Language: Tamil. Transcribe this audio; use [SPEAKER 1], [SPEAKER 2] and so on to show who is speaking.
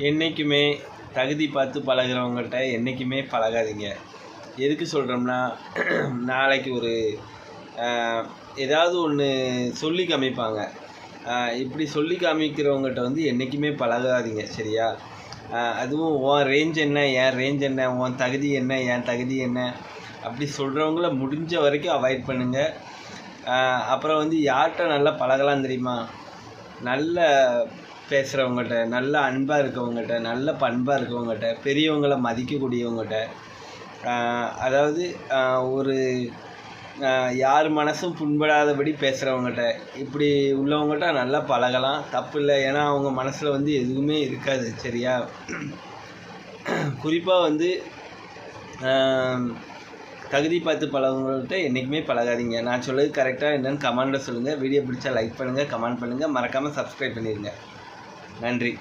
[SPEAKER 1] என்றைக்குமே தகுதி பார்த்து பழகிறவங்கள்ட்ட என்றைக்குமே பழகாதீங்க. எதுக்கு சொல்கிறோம்னா, நாளைக்கு ஒரு ஏதாவது ஒன்று சொல்லி காமிப்பாங்க. இப்படி சொல்லி காமிக்கிறவங்ககிட்ட வந்து என்றைக்குமே பழகாதீங்க, சரியா? அதுவும் உன் ரேஞ்ச் என்ன, என் ரேஞ்ச் என்ன, உன் தகுதி என்ன, என் தகுதி என்ன, அப்படி சொல்கிறவங்கள முடிஞ்ச வரைக்கும் அவாய்ட் பண்ணுங்கள். அப்புறம் வந்து யார்கிட்ட நல்லா பழகலாம் தெரியுமா? நல்ல பேசுகிறவங்ககிட்ட, நல்ல அன்பாக இருக்கவங்ககிட்ட, நல்ல பண்பாக இருக்கவங்ககிட்ட, பெரியவங்களை மதிக்கக்கூடியவங்ககிட்ட, அதாவது ஒரு யார் மனசும் புண்படாதபடி பேசுகிறவங்ககிட்ட, இப்படி உள்ளவங்ககிட்ட நல்லா பழகலாம், தப்பு இல்லை. ஏன்னா அவங்க மனசில் வந்து எதுவுமே இருக்காது, சரியா? குறிப்பாக வந்து தகுதி பார்த்து பழகவங்கள்ட்ட என்றைக்குமே பழகாதீங்க. நான் சொல்லுறது கரெக்டாக என்னென்னு கமெண்ட்டில் சொல்லுங்கள். வீடியோ பிடிச்சா லைக் பண்ணுங்கள், கமெண்ட் பண்ணுங்கள், மறக்காமல் சப்ஸ்கிரைப் பண்ணிடுங்க. நன்றி.